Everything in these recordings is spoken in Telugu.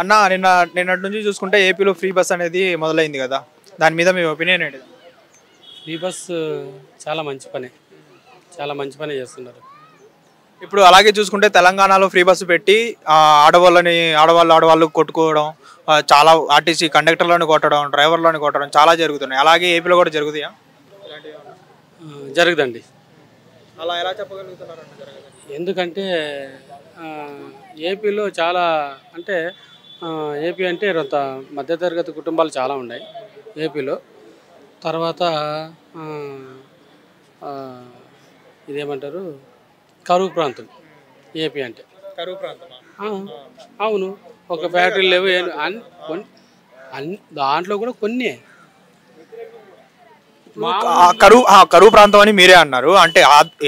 అన్న నిన్నటి నుంచి చూసుకుంటే ఏపీలో ఫ్రీ బస్ అనేది మొదలైంది కదా, దాని మీద మీ ఒపీనియన్ ఏంటి? ఫ్రీ బస్ చాలా మంచి పనే, చాలా మంచి పనే చేస్తున్నారు. ఇప్పుడు అలాగే చూసుకుంటే తెలంగాణలో ఫ్రీ బస్సు పెట్టి ఆడవాళ్ళు కొట్టుకోవడం, చాలా ఆర్టీసీ కండక్టర్లను కొట్టడం, డ్రైవర్లను కొట్టడం చాలా జరుగుతున్నాయి. అలాగే ఏపీలో కూడా జరుగుతాయా? జరగదండి. అలా ఎలా చెప్పగలుగుతున్నారు? ఎందుకంటే ఏపీలో చాలా అంటే ఏపీ అంటే కొంత మధ్యతరగతి కుటుంబాలు చాలా ఉన్నాయి ఏపీలో. తర్వాత ఇదేమంటారు, కరువు ప్రాంతం ఏపీ అంటే. కరువు ప్రాంతం? అవును, ఒక ఫ్యాక్టరీ లేవు, దాంట్లో కూడా కొన్ని. కరువు ప్రాంతం అని మీరే అన్నారు, అంటే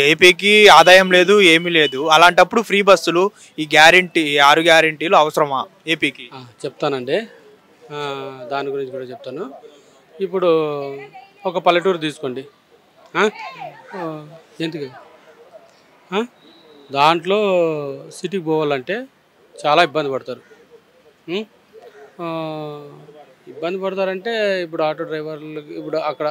ఏపీకి ఆదాయం లేదు, ఏమీ లేదు. అలాంటప్పుడు ఫ్రీ బస్సులు, ఈ 6 గ్యారెంటీలు అవసరమా ఏపీకి? చెప్తానండి, దాని గురించి కూడా చెప్తాను. ఇప్పుడు ఒక పల్లెటూరు తీసుకోండి, ఎందుకు దాంట్లో సిటీకి పోవాలంటే చాలా ఇబ్బంది పడతారు. ఇబ్బంది పడతారంటే ఇప్పుడు ఆటో డ్రైవర్లకి ఇప్పుడు అక్కడ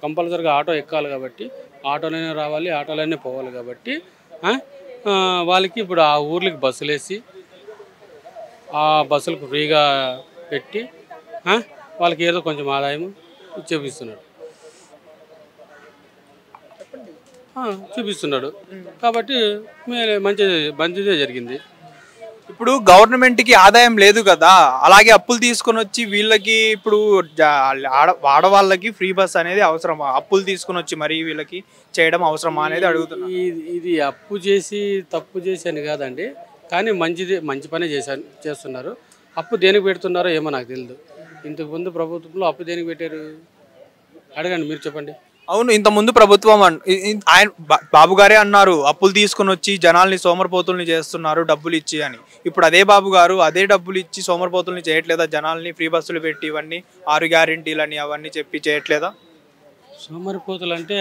కంపల్సరీగా ఆటో ఎక్కాలి కాబట్టి, ఆటోలోనే రావాలి, ఆటోలోనే పోవాలి కాబట్టి వాళ్ళకి ఇప్పుడు ఆ ఊర్లకి బస్సులు వేసి ఆ బస్సులకు ఫ్రీగా పెట్టి వాళ్ళకి ఏదో కొంచెం ఆదాయం చూపిస్తున్నాడు కాబట్టి మంచిదే జరిగింది. ఇప్పుడు గవర్నమెంట్కి ఆదాయం లేదు కదా, అలాగే అప్పులు తీసుకొని వచ్చి వీళ్ళకి ఇప్పుడు ఆడవాళ్ళకి ఫ్రీ బస్ అనేది అవసరమా? అప్పులు తీసుకొని వచ్చి మరి వీళ్ళకి చేయడం అవసరమా అనేది అడుగుతున్నా. ఇది అప్పు చేసి తప్పు చేసి అని కాదండి, కానీ మంచి పనే చేస్తున్నారు. అప్పు దేనికి పెడుతున్నారో ఏమో నాకు తెలియదు. ఇంతకుముందు ప్రభుత్వంలో అప్పు దేనికి పెట్టారు అడగండి, మీరు చెప్పండి. అవును, ఇంతకుముందు ప్రభుత్వం ఆయన బాబు గారే అన్నారు, అప్పులు తీసుకుని వచ్చి జనాల్ని సోమరిపోతుల్ని చేస్తున్నారు డబ్బులు ఇచ్చి అని. ఇప్పుడు అదే బాబు గారు అదే డబ్బులు ఇచ్చి సోమరిపోతుల్ని చేయట్లేదా? జనాల్ని ఫ్రీ బస్సులు పెట్టి ఇవన్నీ 6 గ్యారెంటీలని అవన్నీ చెప్పి చేయట్లేదా? సోమరిపోతులు అంటే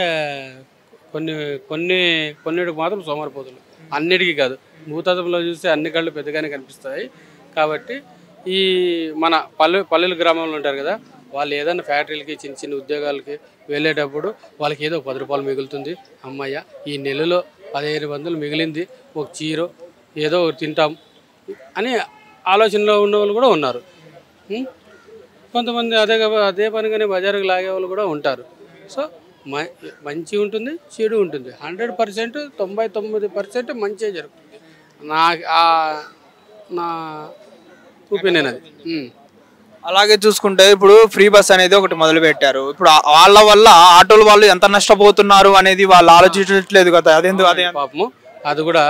కొన్నిటికి మాత్రం సోమరిపోతులు, అన్నిటికీ కాదు. భూతత్వంలో చూస్తే అన్ని కళ్ళు పెద్దగానే కనిపిస్తాయి. కాబట్టి ఈ మన పల్లెల గ్రామంలో ఉంటారు కదా, వాళ్ళు ఏదైనా ఫ్యాక్టరీలకి చిన్న చిన్న ఉద్యోగాలకి వెళ్ళేటప్పుడు వాళ్ళకి ఏదో 10 రూపాయలు మిగులుతుంది, అమ్మయ్య ఈ నెలలో 1500 మిగిలింది, ఒక చీరో ఏదో తింటాం అని ఆలోచనలో ఉన్న వాళ్ళు కూడా ఉన్నారు. కొంతమంది అదే పనిగానే బజారుకు లాగే వాళ్ళు కూడా ఉంటారు. సో మంచి ఉంటుంది, చెడు ఉంటుంది. 100% 99% మంచిగా జరుగుతుంది. నా ఒపీనియన్ అది. అలాగే చూసుకుంటే ఇప్పుడు ఫ్రీ బస్ అనేది ఒకటి మొదలు పెట్టారు. ఇప్పుడు వాళ్ళ వల్ల ఆటోల వాళ్ళు ఎంత నష్టపోతున్నారు అనేది వాళ్ళు ఆలోచించట్లేదు కదా. అదే పాపము, అది కూడా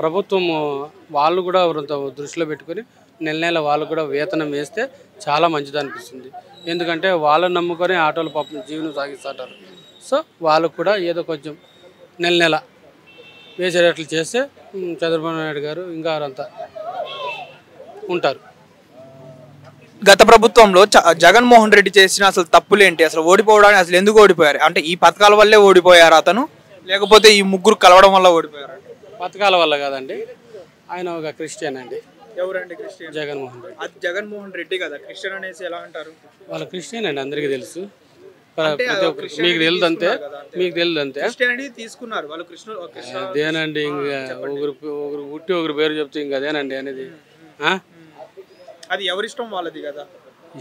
ప్రభుత్వం వాళ్ళు కూడా దృష్టిలో పెట్టుకొని నెల వాళ్ళు కూడా వేతనం వేస్తే చాలా మంచిది అనిపిస్తుంది. ఎందుకంటే వాళ్ళని నమ్ముకొని ఆటోలు పాపం జీవనం సాగిస్తుంటారు. సో వాళ్ళకు కూడా ఏదో కొంచెం నెల వేసేటట్లు చేస్తే చంద్రబాబు నాయుడు గారు ఇంకా వారంతా ఉంటారు. గత ప్రభుత్వంలో జగన్మోహన్ రెడ్డి చేసిన అసలు తప్పులేంటి? అసలు ఓడిపోవడానికి అసలు ఎందుకు ఓడిపోయారు? అంటే ఈ పథకాల వల్లే ఓడిపోయారు అతను, లేకపోతే ఈ ముగ్గురు కలవడం వల్ల ఓడిపోయారు? పథకాల వల్ల కాదండి, ఆయన ఒక క్రిస్టియన్ అండి. ఎవరండి క్రిస్టియన్? జగన్మోహన్ రెడ్డి. అది జగన్మోహన్ రెడ్డి కదా, క్రిస్టియన్ అనేసి ఎలా అంటారు? వాళ్ళ క్రిస్టియన్ అండి, అందరికీ తెలుసు. మీకు తెలియదు అంతే, మీకు తెలియదు అంతే. తీసుకున్నారు వాళ్ళు అదేనండి, ఇంకా ఒకరు పుట్టి ఒకరు పేరు చెప్తే ఇంకా అదేనండి అనేది. అది ఎవరిష్టం వాళ్ళది కదా.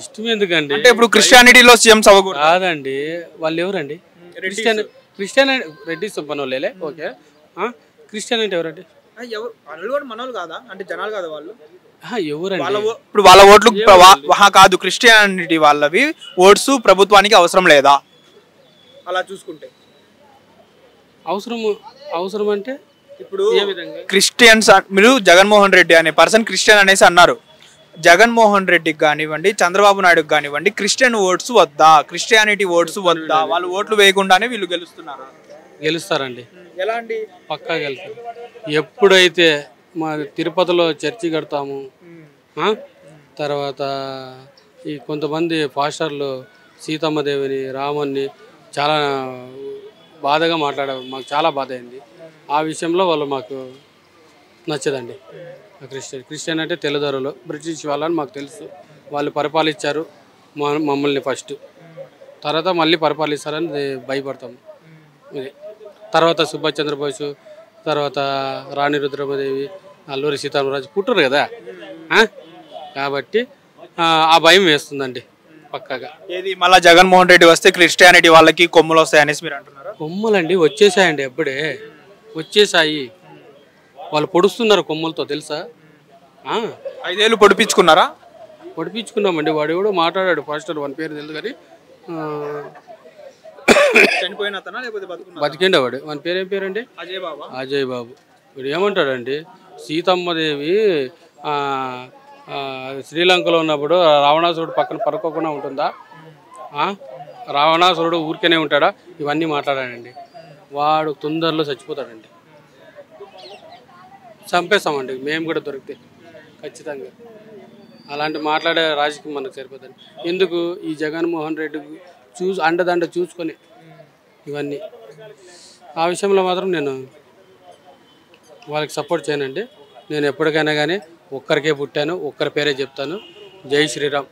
ఇష్టం ఎందుకండి? అంటే ఇప్పుడు క్రిస్టియానిటీలో సీఎం కాదండి, వాళ్ళు ఎవరండి? క్రిస్టియన్ రెడ్డి సుబ్బనోళ్ళే. ఓకే, క్రిస్టియన్ అంటే ఎవరండి? మనోళ్ళు కాదా, అంటే జనాలు కదా వాళ్ళు? ఎవరండి? ఇప్పుడు వాళ్ళ ఓట్లు కాదు, క్రిస్టియానిటీ వాళ్ళవి ఓట్స్ ప్రభుత్వానికి అవసరం లేదా? అలా చూసుకుంటే అవసరం అంటే ఇప్పుడు క్రిస్టియన్స్, మీరు జగన్మోహన్ రెడ్డి అనే పర్సన్ క్రిస్టియన్ అనేసి అన్నారు. జగన్మోహన్ రెడ్డికి కానివ్వండి, చంద్రబాబు నాయుడుకి కానివ్వండి, క్రిస్టియన్ ఓట్స్ వద్దా, క్రిస్టియానిటీ ఓట్స్ వద్దా? వాళ్ళు ఓట్లు వేయకుండానే వీళ్ళు గెలుస్తారండి. ఎలా అండి? పక్కా గెలుస్తారు. ఎప్పుడైతే మా తిరుపతిలో చర్చి కడతాము, తర్వాత ఈ కొంతమంది పాస్టర్లు సీతమ్మదేవిని, రాముని చాలా బాధగా మాట్లాడారు. మాకు చాలా బాధ అయింది. ఆ విషయంలో వాళ్ళు మాకు నచ్చదండి. క్రిస్టియన్ అంటే తెల్లదొరలు బ్రిటిష్ వాళ్ళని మాకు తెలుసు. వాళ్ళు పరిపాలించారు మమ్మల్ని ఫస్ట్, తర్వాత మళ్ళీ పరిపాలిస్తారని భయపడతాం. ఇది తర్వాత సుభాష్ చంద్రబోసు, తర్వాత రాణి రుద్రమదేవి, అల్లూరి సీతారామరాజు పుట్టరు కదా, కాబట్టి ఆ భయం వేస్తుందండి పక్కాగా. ఏది మళ్ళీ జగన్మోహన్ రెడ్డి వస్తే క్రిస్టియానిటీ వాళ్ళకి కొమ్ములు వస్తాయనేసి మీరు అంటున్నారా? కొమ్ములండి వచ్చేసాయండి, ఎప్పుడే వచ్చేసాయి. వాళ్ళు పొడుస్తున్నారు కొమ్ములతో తెలుసా? 5 ఏళ్ళు పొడిపించుకున్నారా? పొడిపించుకున్నామండి. వాడు ఎవడో మాట్లాడాడు పాస్టర్, వాని పేరు తెలుసు కానీ బతికేండి వాడు. వాని పేరు ఏం పేరండి? అజయ్ బాబు. వీడు ఏమంటాడండి, సీతమ్మదేవి శ్రీలంకలో ఉన్నప్పుడు రావణాసురుడు పక్కన పడుకోకుండా ఉంటుందా, రావణాసురుడు ఊరికేనే ఉంటాడా, ఇవన్నీ మాట్లాడాడండి. వాడు తొందరలో చచ్చిపోతాడండి. చంపేస్తామండి మేము కూడా దొరికితే ఖచ్చితంగా. అలాంటి మాట్లాడే రాజకీయం మనకు సరిపోతుంది. ఎందుకు ఈ జగన్మోహన్ రెడ్డి అండదండ చూసుకొని ఇవన్నీ, ఆ విషయంలో మాత్రం నేను వాళ్ళకి సపోర్ట్ చేయనండి. నేను ఎప్పటికైనా కానీ ఒక్కరికే పుట్టాను, ఒక్కరి పేరే చెప్తాను, జై శ్రీరామ్.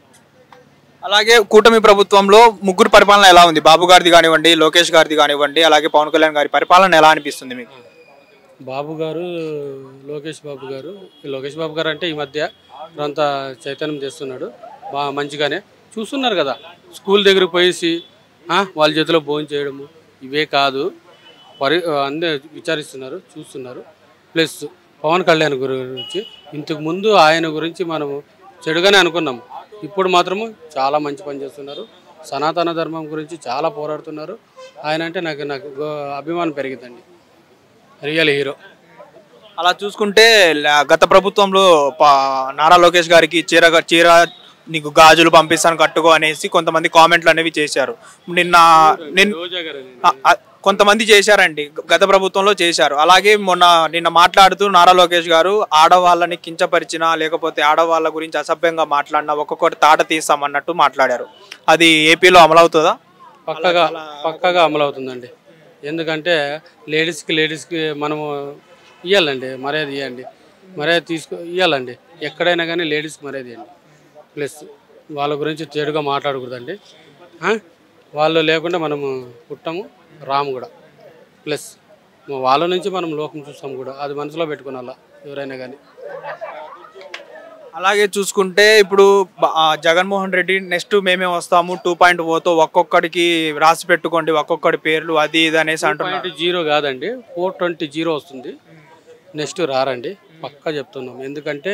అలాగే కూటమి ప్రభుత్వంలో ముగ్గురు పరిపాలన ఎలా ఉంది? బాబు గారిది కానివ్వండి, లోకేష్ గారిది కానివ్వండి, అలాగే పవన్ కళ్యాణ్ గారి పరిపాలన ఎలా అనిపిస్తుంది మీకు? బాబు గారు, లోకేష్ బాబు గారు అంటే ఈ మధ్య అంతా చైతన్యం చేస్తున్నాడు, బాగా మంచిగానే చూస్తున్నారు కదా. స్కూల్ దగ్గరకు పోయేసి వాళ్ళ చేతిలో భోజనం చేయడము ఇవే కాదు, అందరూ విచారిస్తున్నారు, చూస్తున్నారు. ప్లస్ పవన్ కళ్యాణ్ గురించి ఇంతకుముందు ఆయన గురించి మనము చెడుగానే అనుకున్నాం, ఇప్పుడు మాత్రము చాలా మంచి పని చేస్తున్నారు. సనాతన ధర్మం గురించి చాలా పోరాడుతున్నారు. ఆయన అంటే నాకు అభిమానం పెరిగిందండి, రియల్ హీరో. అలా చూసుకుంటే గత ప్రభుత్వంలో నారా లోకేష్ గారికి చీర నీకు గాజులు పంపిస్తాను కట్టుకో అనేసి కొంతమంది కామెంట్లు అనేవి చేశారు. కొంతమంది చేశారండి, గత ప్రభుత్వంలో చేశారు. అలాగే నిన్న మాట్లాడుతూ నారా లోకేష్ గారు ఆడవాళ్ళని కించపరిచినా లేకపోతే ఆడవాళ్ళ గురించి అసభ్యంగా మాట్లాడినా ఒక్కొక్కటి తాట తీస్తామన్నట్టు మాట్లాడారు. అది ఏపీలో అమలవుతుందా? పక్కగా అమలవుతుందండి. ఎందుకంటే లేడీస్కి మనము ఇవ్వాలండి, మర్యాద ఇవ్వండి, మర్యాద ఇవ్వాలండి. ఎక్కడైనా కానీ లేడీస్కి మర్యాద ఇవ్వండి. ప్లస్ వాళ్ళ గురించి చెడుగా మాట్లాడకూడదండి. వాళ్ళు లేకుండా మనము పుట్టము, రాము కూడా. ప్లస్ వాళ్ళ నుంచి మనం లోకం చూస్తాము కూడా, అది మనసులో పెట్టుకున్నాలా ఎవరైనా కానీ. అలాగే చూసుకుంటే ఇప్పుడు జగన్మోహన్ రెడ్డి నెక్స్ట్ మేమే వస్తాము 2.0తో ఒక్కొక్కడికి రాసి పెట్టుకోండి ఒక్కొక్కడి పేర్లు అది ఇది అనేసి అంటున్నారు. 2.0 కాదండి, 420 వస్తుంది. నెక్స్ట్ రారండి, పక్కా చెప్తున్నాం. ఎందుకంటే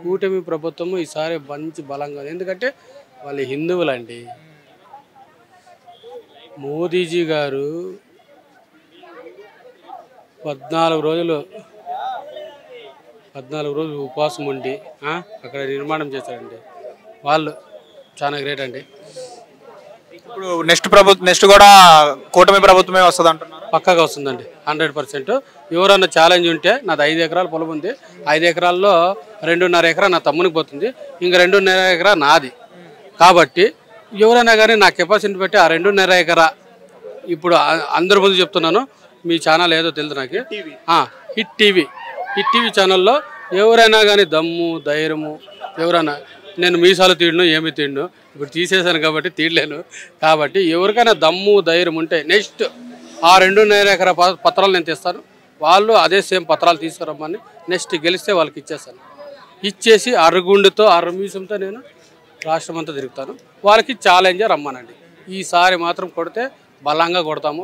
కూటమి ప్రభుత్వము ఈసారి మంచి బలంగా, ఎందుకంటే వాళ్ళు హిందువులండి. మోదీజీ గారు 14 రోజులు ఉపవాసం ఉండి అక్కడ నిర్మాణం చేశారండి. వాళ్ళు చాలా గ్రేట్ అండి. ఇప్పుడు నెక్స్ట్ కూడా కూటమి ప్రభుత్వమే వస్తుంది అంటున్నారు. పక్కాగా వస్తుందండి, 100%. ఎవరన్నా ఛాలెంజ్ ఉంటే, నాది 5 ఎకరాల పొలం ఉంది, 5 ఎకరాల్లో 2.5 ఎకరా నా తమ్మునికి పోతుంది, ఇంకా 2.5 ఎకరా నాది. కాబట్టి ఎవరైనా కానీ నా కెపాసిటీ పెట్టి ఆ 2.5 ఎకరా, ఇప్పుడు అందరి ముందు చెప్తున్నాను, మీ ఛానల్ ఏదో తెలుసు నాకు, హిట్ టీవీ ఛానల్లో ఎవరైనా కానీ దమ్ము ధైర్యము, ఎవరైనా, నేను మీసాలు తీయను ఏమి తీయను, ఇప్పుడు తీసేసాను కాబట్టి తీయలేను, కాబట్టి ఎవరికైనా దమ్ము ధైర్యం ఉంటే నెక్స్ట్ ఆ 2.5 ఎకరా పత్రాలు నేను తెస్తాను. వాళ్ళు అదే సేమ్ పత్రాలు తీసుకురమ్మని నెక్స్ట్ గెలిస్తే వాళ్ళకి ఇచ్చేస్తాను. ఇచ్చేసి అరుగుండుతో అరమీసంతో నేను రాష్ట్రం అంతా తిరుగుతాను. వాళ్ళకి ఛాలెంజ్ రమ్మనండి. ఈసారి మాత్రం కొడితే బలంగా కొడతాము,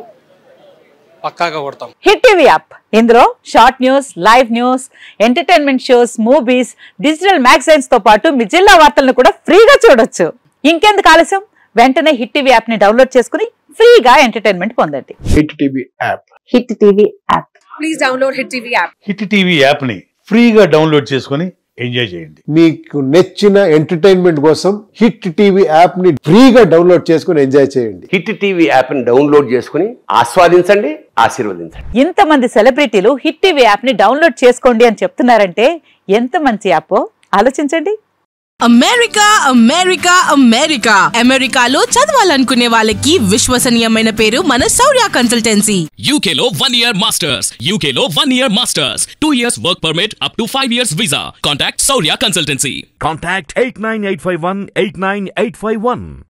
పక్కాగా కొడతాం. హిట్ టీవీ యాప్, ఇందులో short news, live news, entertainment shows, movies, digital magazines తో పాటు మీ జిల్లా వార్తలను కూడా ఫ్రీగా చూడొచ్చు. ఇంకెందుకు ఆలస్యం, వెంటనే హిట్ టీవీ యాప్ ని డౌన్లోడ్ చేసుకుని ఫ్రీగా ఎంటర్టైన్మెంట్ పొందండి. Hit TV app. Hit TV app. Please download hit TV app. Hit TV app ని ఫ్రీగా డౌన్లోడ్ చేసుకుని ఎంజాయ్ చేయండి. మీకు నచ్చిన ఎంటర్టైన్మెంట్ కోసం హిట్ టీవీ యాప్ ని ఫ్రీగా డౌన్లోడ్ చేసుకుని ఎంజాయ్ చేయండి. హిట్ టీవీ యాప్ ని డౌన్లోడ్ చేసుకుని ఆస్వాదించండి, ఆశీర్వదించండి. ఇంతమంది సెలబ్రిటీలు హిట్ టీవీ యాప్ ని డౌన్లోడ్ చేసుకోండి అని చెప్తున్నారంటే ఎంత మంచి యాప్ ఆలోచించండి. అమెరికా అమెరికా అమెరికా అమెరికాలో చదవాలనుకునే వాళ్ళకి విశ్వసనీయమైన పేరు మన శౌర్య కన్సల్టెన్సీ. UK లో 1 year masters, UK లో 1 year masters, 2 years work permit up to 5 years visa. Contact Saurya Consultancy. Contact 89851 89851.